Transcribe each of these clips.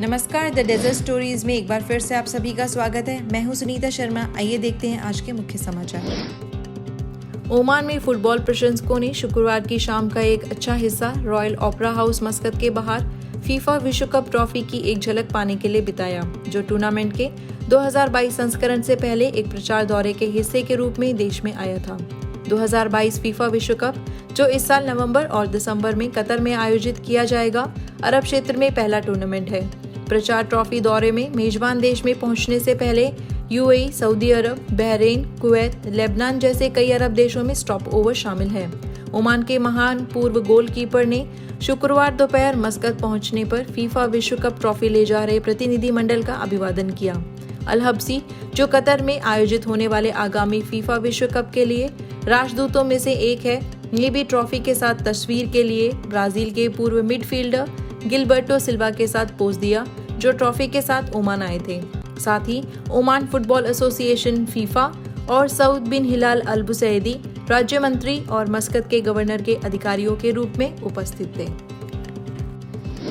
नमस्कार, the desert stories में एक बार फिर से आप सभी का स्वागत है। मैं हूं सुनीता शर्मा। आइए देखते हैं आज के मुख्य समाचार। ओमान में फुटबॉल प्रशंसकों ने शुक्रवार की शाम का एक अच्छा हिस्सा रॉयल ओपेरा हाउस मस्कत के बाहर फीफा विश्व कप ट्रॉफी की एक झलक पाने के लिए बिताया, जो टूर्नामेंट के 2022 संस्करण से पहले एक प्रचार दौरे के हिस्से के रूप में देश में आया था। 2022 फीफा विश्व कप, जो इस साल नवंबर और दिसंबर में कतर में आयोजित किया जाएगा, अरब क्षेत्र में पहला टूर्नामेंट है। प्रचार ट्रॉफी दौरे में मेजबान देश में पहुंचने से पहले यूएई, सऊदी अरब, बहरीन, कुवैत, लेबनान जैसे कई अरब देशों में स्टॉप ओवर शामिल है। ओमान के महान पूर्व गोलकीपर ने शुक्रवार दोपहर मस्कत पहुंचने पर फीफा विश्व कप ट्रॉफी ले जा रहे प्रतिनिधि मंडल का अभिवादन किया। अल हब्सी, जो कतर में आयोजित होने वाले आगामी फीफा विश्व कप के लिए राजदूतों में से एक है, ने भी ट्रॉफी के साथ तस्वीर के लिए ब्राजील के पूर्व मिडफील्डर गिलबर्टो सिल्वा के साथ पोज दिया, जो ट्रॉफी के साथ ओमान आए थे। साथ ही ओमान फुटबॉल एसोसिएशन फीफा और सऊद बिन हिलाल अल बुसैदी राज्य मंत्री और मस्कत के गवर्नर के अधिकारियों के रूप में उपस्थित थे।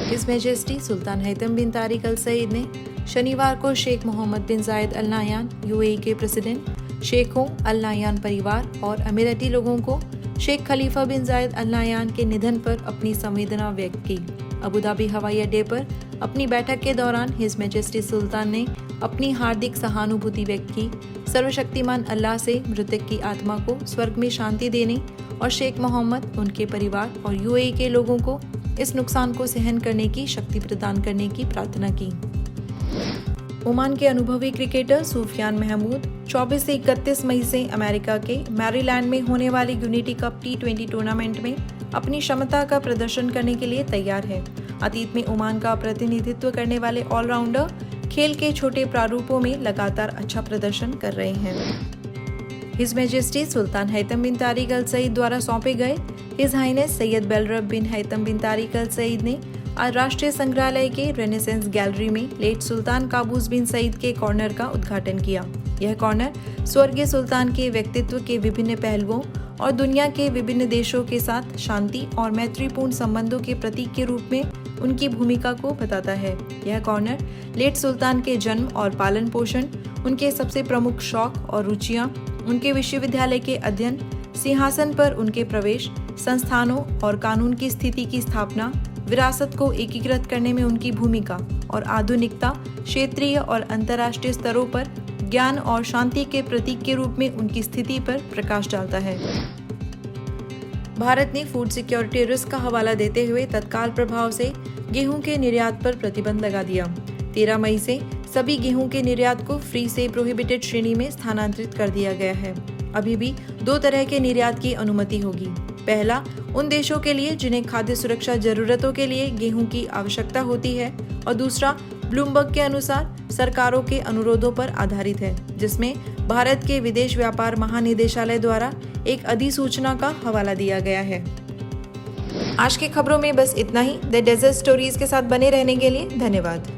His majesty sultan Haitham bin Tariq Al Said ने शनिवार को शेख मोहम्मद बिन जायद अल नाहयान, यूएई के प्रेसिडेंट, शेखों, अल नाहयान परिवार और अमीराती लोगों को शेख खलीफा बिन जायद अल नाहयान के निधन पर अपनी संवेदना व्यक्त की। अबू धाबी हवाई अड्डे पर अपनी बैठक के दौरान हिज मैजेस्टी सुल्तान ने अपनी हार्दिक सहानुभूति व्यक्त की। सर्वशक्तिमान अल्लाह से मृतक की आत्मा को स्वर्ग में शांति देने और शेख मोहम्मद, उनके परिवार और यूएई के लोगों को इस नुकसान को सहन करने की शक्ति प्रदान करने की प्रार्थना की। ओमान के अनुभवी क्रिकेटर सूफियान महमूद 24 से 31 मई से अमेरिका के मैरीलैंड में होने वाली यूनिटी कप T20 टूर्नामेंट में अपनी क्षमता का प्रदर्शन करने के लिए तैयार है। अतीत में ओमान का प्रतिनिधित्व करने वाले ऑलराउंडर खेल के छोटे प्रारूपों में लगातार अच्छा प्रदर्शन कर रहे हैं। His majesty sultan Haitham bin Tariq Al Said द्वारा सौंपे गए his highness Sayyid Belarab bin Haitham bin Tariq Al Said ने आज राष्ट्रीय संग्रहालय के रेनेसेंस गैलरी में late sultan Qaboos bin Said के कॉर्नर का उद्घाटन किया। यह कॉर्नर स्वर्गीय सुल्तान के व्यक्तित्व के विभिन्न पहलुओं और दुनिया के विभिन्न देशों के साथ शांति और मैत्रीपूर्ण संबंधों के प्रतीक के रूप में उनकी भूमिका को बताता है। यह कॉर्नर लेट सुल्तान के जन्म और पालन पोषण, उनके सबसे प्रमुख शौक और रुचियां, उनके विश्वविद्यालय के अध्ययन, सिंहासन पर उनके प्रवेश, संस्थानों और कानून की स्थिति की स्थापना, विरासत को एकीकृत करने में उनकी भूमिका और आधुनिकता, क्षेत्रीय और अंतर्राष्ट्रीय स्तरों पर ज्ञान और शांति के प्रतीक के रूप में उनकी स्थिति पर प्रकाश डालता है। भारत ने फूड सिक्योरिटी रिस्क का हवाला देते हुए तत्काल प्रभाव से गेहूं के निर्यात पर प्रतिबंध लगा दिया। 13 मई से सभी गेहूं के निर्यात को फ्री से प्रोहिबिटेड श्रेणी में स्थानांतरित कर दिया गया है। अभी भी 2 तरह के निर्यात की अनुमति होगी। पहला, उन देशों के लिए जिन्हें खाद्य सुरक्षा जरूरतों के लिए गेहूं की आवश्यकता होती है, और दूसरा ब्लूमबर्ग के अनुसार सरकारों के अनुरोधों पर आधारित है, जिसमें भारत के विदेश व्यापार महानिदेशालय द्वारा एक अधिसूचना का हवाला दिया गया है। आज की खबरों में बस इतना ही। द डेजर्ट स्टोरीज के साथ बने रहने के लिए धन्यवाद।